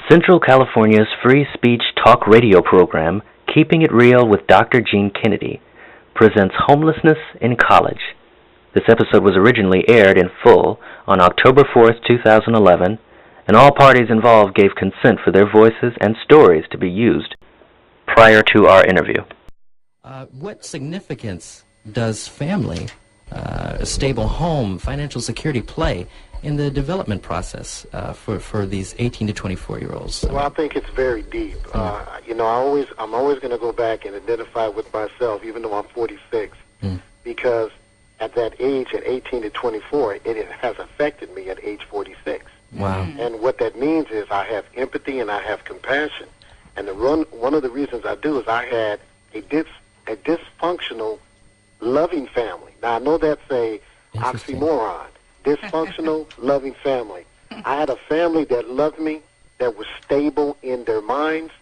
Central California's free speech talk radio program, Keeping It Real with Dr. Gene Kennedy, presents Homelessness in College. This episode was originally aired in full on October 4th, 2011, and all parties involved gave consent for their voices and stories to be used prior to our interview. What significance does family, a stable home, financial security play in the development process for these 18 to 24-year-olds? Well, I think it's very deep. I'm always going to go back and identify with myself, even though I'm 46, because at that age, at 18 to 24, it has affected me at age 46. Wow. And what that means is I have empathy and I have compassion. And one of the reasons I do is I had a dysfunctional, loving family. Now, I know that's a oxymoron. Dysfunctional, loving family. I had a family that loved me, that was stable in their minds,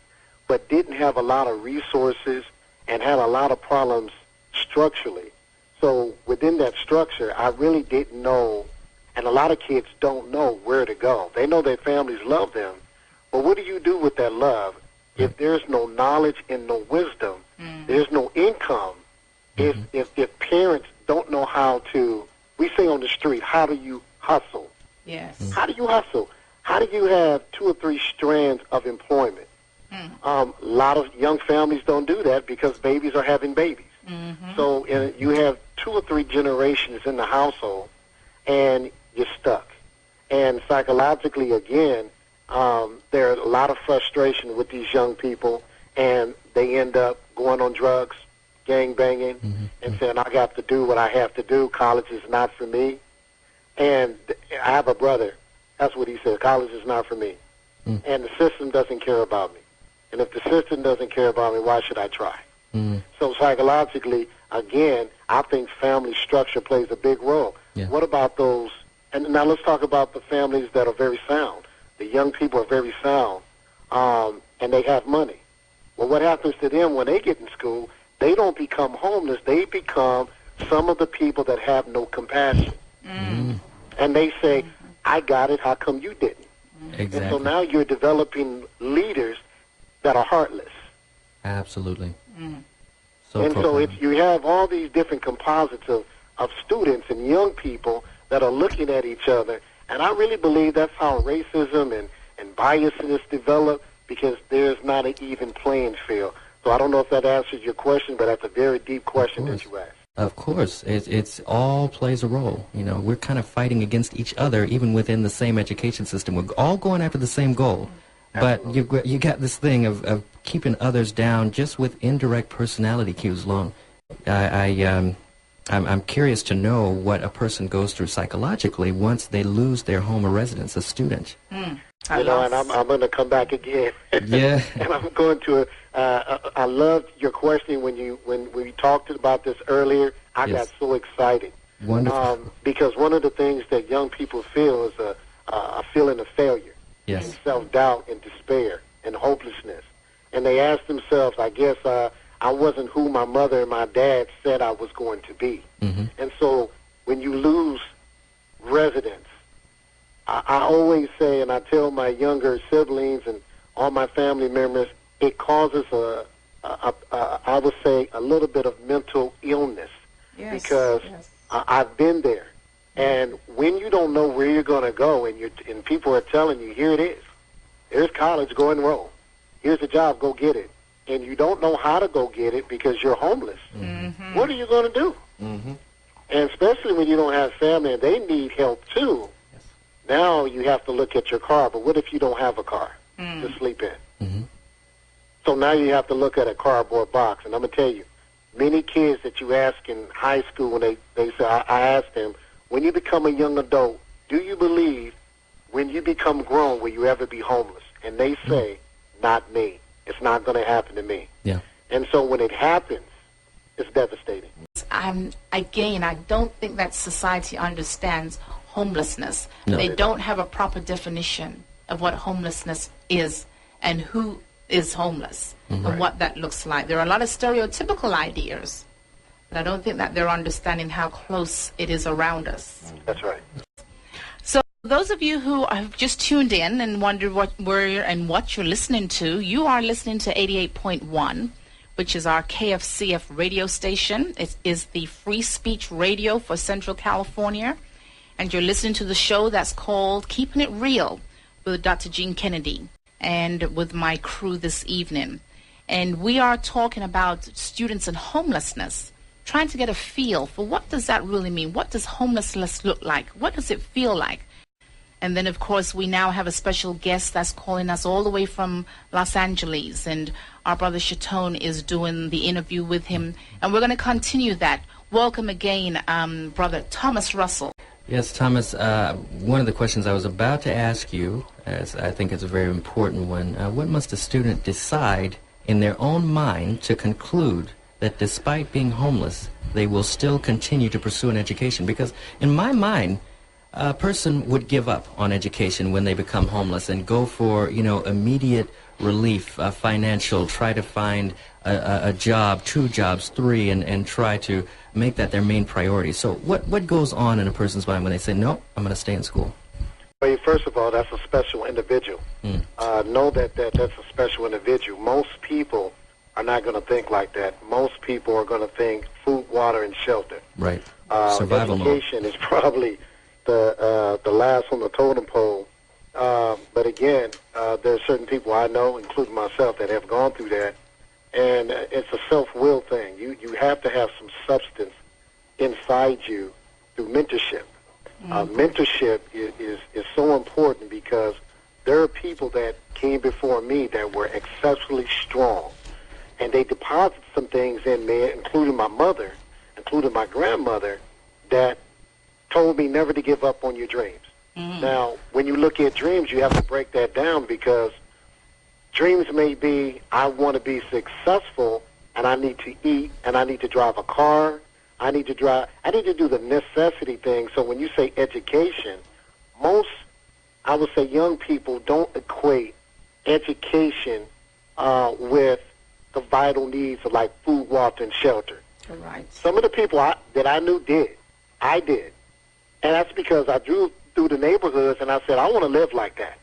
but didn't have a lot of resources and had a lot of problems structurally. So within that structure, I really didn't know, and a lot of kids don't know where to go. They know their families love them, but what do you do with that love if there's no knowledge and no wisdom? There's no income. If parents don't know how to, we say on the street, how do you hustle? Yes. How do you hustle? How do you have 2 or 3 strands of employment? A lot of young families don't do that because babies are having babies. So you have 2 or 3 generations in the household, and you're stuck. And psychologically, again, there's a lot of frustration with these young people, and they end up going on drugs, gang banging, and saying, I got to do what I have to do. College is not for me. And I have a brother. That's what he said. College is not for me. And the system doesn't care about me. And if the system doesn't care about me, why should I try? So psychologically, again, I think family structure plays a big role. Yeah. What about those? And now let's talk about the families that are very sound. The young people are very sound, and they have money. Well, what happens to them when they get in school? They don't become homeless. They become some of the people that have no compassion. And they say, I got it, how come you didn't? Exactly. And so now you're developing leaders that are heartless. Absolutely. So if you have all these different composites of students and young people that are looking at each other, and I really believe that's how racism and biasness develop, because there's not an even playing field. So I don't know if that answers your question, but that's a very deep question that you asked. Of course. It's all plays a role. You know, we're kind of fighting against each other, even within the same education system. We're all going after the same goal. Absolutely. But you got this thing of keeping others down just with indirect personality cues alone. I'm curious to know what a person goes through psychologically once they lose their home of residence, a student. And I'm going to come back again. Yeah. And I'm going to. I loved your question when we talked about this earlier. I got so excited. Wonderful. Because one of the things that young people feel is a feeling of failure. Yes. And self-doubt and despair and hopelessness. And they ask themselves, I guess I wasn't who my mother and my dad said I was going to be. And so when you lose residence, I always say, and I tell my younger siblings and all my family members, it causes I would say, a little bit of mental illness. Yes. Because I've been there. And when you don't know where you're going to go, and people are telling you, here it is. There's college, go enroll. Here's a job, go get it. And you don't know how to go get it because you're homeless. What are you going to do? And especially when you don't have family and they need help too. Yes. Now you have to look at your car. But what if you don't have a car to sleep in? So now you have to look at a cardboard box. And I'm going to tell you, many kids that you ask in high school, when they say, I ask them, when you become a young adult, do you believe when you become grown, will you ever be homeless? And they say, not me. It's not going to happen to me. Yeah. And so when it happens, it's devastating. Again, I don't think that society understands homelessness. No. They don't have a proper definition of what homelessness is and who is homeless and what that looks like. There are a lot of stereotypical ideas, but I don't think that they're understanding how close it is around us. That's right. Those of you who have just tuned in and wondered where and what you're listening to, you are listening to 88.1, which is our KFCF radio station. It is the free speech radio for Central California. And you're listening to the show that's called Keeping It Real with Dr. Jean Kennedy and with my crew this evening. And we are talking about students and homelessness, trying to get a feel for what does that really mean? What does homelessness look like? What does it feel like? And then, of course, we now have a special guest that's calling us all the way from Los Angeles. And our brother Chatton is doing the interview with him. And we're going to continue that. Welcome again, Brother Thomas Russell. Yes, Thomas, one of the questions I was about to ask you, as I think it's a very important one, what must a student decide in their own mind to conclude that despite being homeless, they will still continue to pursue an education? Because in my mind, a person would give up on education when they become homeless and go for, immediate relief, financial, try to find a job, 2 jobs, 3, and try to make that their main priority. So what goes on in a person's mind when they say, no, I'm going to stay in school? Well, first of all, that's a special individual. Know that that's a special individual. Most people are not going to think like that. Most people are going to think food, water, and shelter. Right. Survival education is probably the last on the totem pole. But again, there are certain people I know, including myself, that have gone through that. And it's a self-will thing. You have to have some substance inside you through mentorship. Mentorship is so important because there are people that came before me that were exceptionally strong. And they deposited some things in me, including my mother, including my grandmother, that told me never to give up on your dreams. Now, when you look at dreams, you have to break that down because dreams may be, I want to be successful, and I need to eat, and I need to drive a car. I need to do the necessity thing. So when you say education, most, I would say young people don't equate education with the vital needs of like food, water, and shelter. Right. Some of the people that I knew did. I did. And that's because I drove through the neighborhoods and I said, I want to live like that.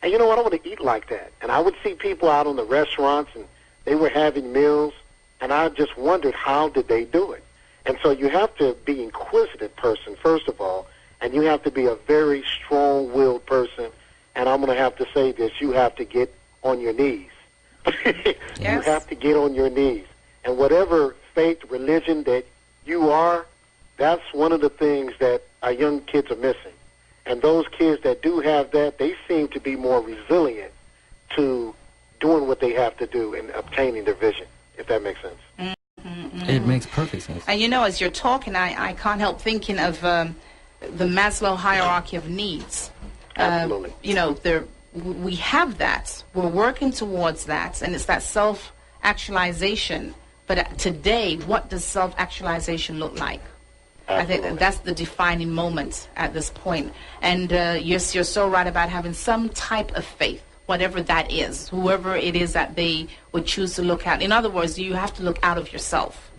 And you know what? I want to eat like that. And I would see people out on the restaurants and they were having meals, and I just wondered how did they do it. And so you have to be an inquisitive person, first of all, and you have to be a very strong-willed person. And I'm going to have to say this, you have to get on your knees. Yes. You have to get on your knees. And whatever faith, religion that you are, that's one of the things that our young kids are missing. And those kids that do have that, they seem to be more resilient to doing what they have to do and obtaining their vision, if that makes sense. It makes perfect sense. And as you're talking, I can't help thinking of the Maslow hierarchy of needs. Absolutely. We have that. We're working towards that, and it's that self-actualization. But today, what does self-actualization look like? Absolutely. I think that's the defining moment at this point. And you're so right about having some type of faith, whatever that is, whoever it is that they would choose to look at. In other words, you have to look out of yourself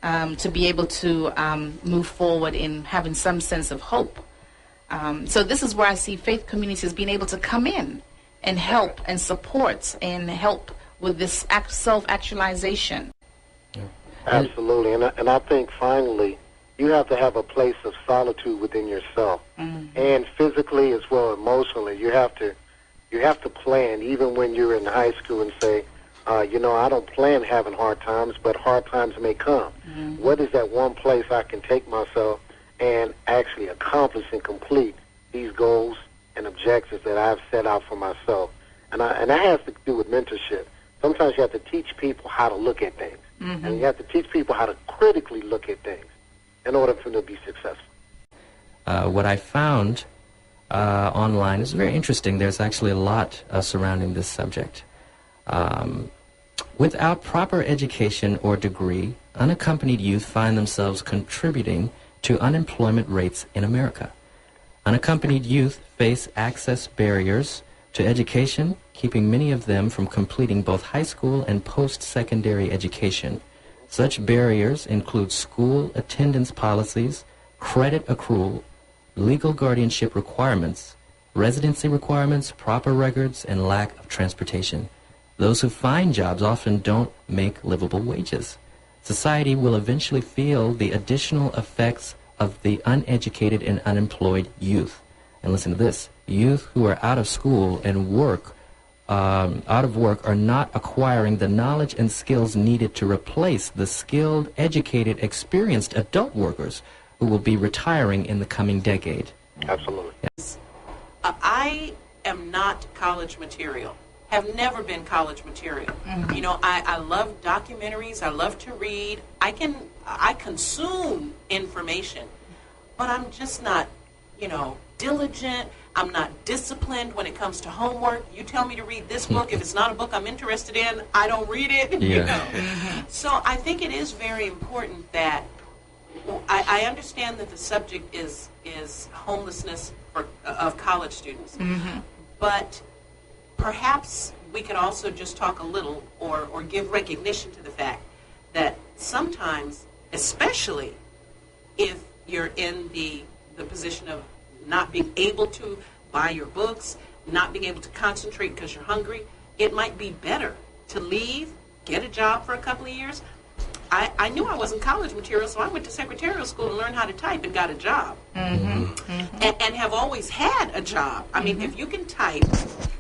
to be able to move forward in having some sense of hope. So this is where I see faith communities being able to come in and help and support and help with this self-actualization. Absolutely. And I think finally, you have to have a place of solitude within yourself, and physically as well as emotionally. You have to plan, even when you're in high school, and say, I don't plan having hard times, but hard times may come. What is that one place I can take myself and actually accomplish and complete these goals and objectives that I've set out for myself? And that has to do with mentorship. Sometimes you have to teach people how to look at things, and you have to teach people how to critically look at things in order for them to be successful. What I found online is very interesting. There's actually a lot surrounding this subject. Without proper education or degree, unaccompanied youth find themselves contributing to unemployment rates in America. Unaccompanied youth face access barriers to education, keeping many of them from completing both high school and post-secondary education. Such barriers include school attendance policies, credit accrual, legal guardianship requirements, residency requirements, proper records, and lack of transportation. Those who find jobs often don't make livable wages. Society will eventually feel the additional effects of the uneducated and unemployed youth. And listen to this, youth who are out of school and out of work are not acquiring the knowledge and skills needed to replace the skilled, educated, experienced adult workers who will be retiring in the coming decade. Absolutely. Yes. I am not college material, have never been college material. You know, I love documentaries, I love to read, I consume information, but I'm just not, you know, diligent. I'm not disciplined when it comes to homework. You tell me to read this book. If it's not a book I'm interested in, I don't read it. Yeah. You know? So I think it is very important that I understand that the subject is homelessness of college students. But perhaps we could also just talk a little or give recognition to the fact that sometimes, especially if you're in the position of not being able to buy your books, not being able to concentrate because you're hungry, it might be better to leave, get a job for a couple of years. I knew I wasn't college material, so I went to secretarial school and learned how to type and got a job. And have always had a job. I mean, if you can type,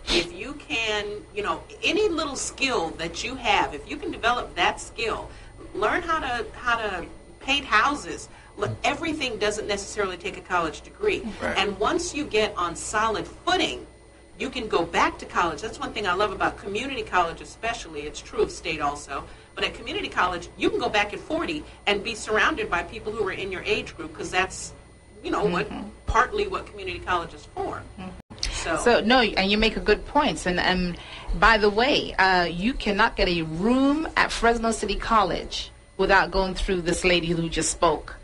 if you can, you know, any little skill that you have, if you can develop that skill, learn how to paint houses. Look, everything doesn't necessarily take a college degree. Right. And once you get on solid footing, you can go back to college. That's one thing I love about community college especially. It's true of state also. But at community college, you can go back at 40 and be surrounded by people who are in your age group, because that's, you know, partly what community college is for. So no, and you make a good point. And by the way, you cannot get a room at Fresno City College without going through this lady who just spoke.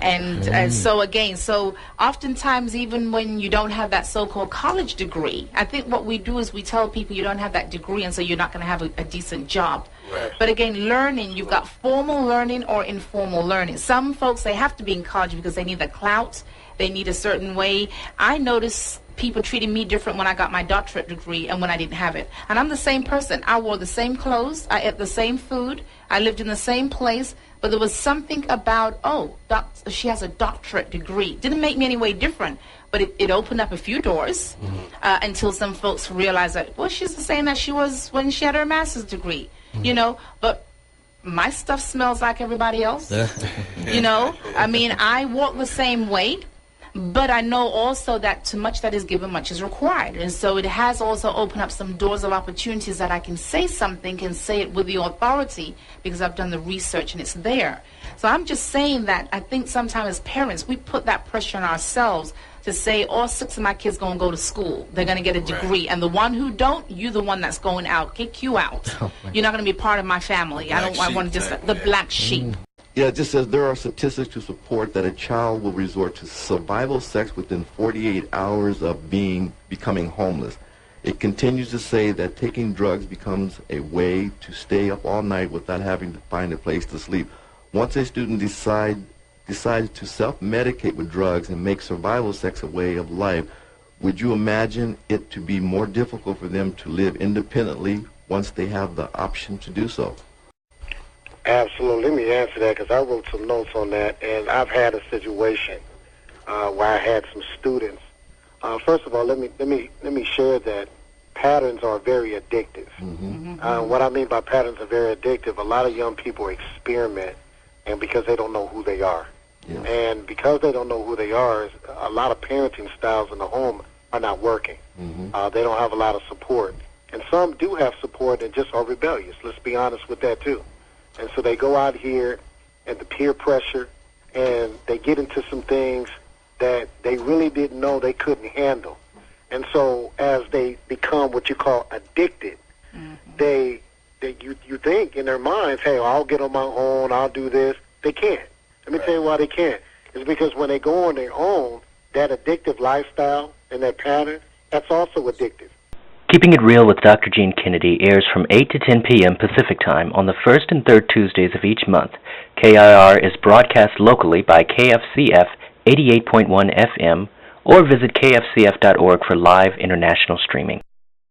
And so again, so oftentimes even when you don't have that so-called college degree, I think what we do is we tell people you don't have that degree and so you're not going to have a decent job. Right. But again, learning, you've got formal learning or informal learning. Some folks, they have to be in college because they need the clout, they need a certain way. I noticed people treating me different when I got my doctorate degree and when I didn't have it. And I'm the same person. I wore the same clothes, I ate the same food, I lived in the same place, but there was something about, she has a doctorate degree. Didn't make me any way different, but it opened up a few doors until some folks realized that, well, she's the same as she was when she had her master's degree, you know, but my stuff smells like everybody else, you know. I mean, I walk the same way, but I know also that too much that is given, much is required. And so it has also opened up some doors of opportunities that I can say something and say it with the authority because I've done the research and it's there. So I'm just saying that I think sometimes as parents, we put that pressure on ourselves to say all 6 of my kids going to go to school. They're going to get a degree. And the one who don't, you the one that's going out. Kick you out. You're not going to be part of my family. I want to just, the black sheep. Yeah, it just says there are statistics to support that a child will resort to survival sex within 48 hours of becoming homeless. It continues to say that taking drugs becomes a way to stay up all night without having to find a place to sleep. Once a student decides to self-medicate with drugs and make survival sex a way of life, would you imagine it to be more difficult for them to live independently once they have the option to do so? Absolutely. Let me answer that because I wrote some notes on that, and I've had a situation where I had some students. First of all, let me share that patterns are very addictive. What I mean by patterns are very addictive, a lot of young people experiment, and because they don't know who they are. Yeah. And because they don't know who they are, a lot of parenting styles in the home are not working. They don't have a lot of support. And some do have support and just are rebellious. Let's be honest with that, too. And so they go out here and the peer pressure, and they get into some things that they really didn't know they couldn't handle. And so as they become what you call addicted, you think in their minds, hey, I'll get on my own, I'll do this. They can't. Let me tell you why they can't. It's because when they go on their own, that addictive lifestyle and that pattern, that's also addictive. Keeping It Real with Dr. Gene Kennedy airs from 8 to 10 p.m. Pacific Time on the first and third Tuesdays of each month. K.I.R. is broadcast locally by KFCF 88.1 FM, or visit kfcf.org for live international streaming.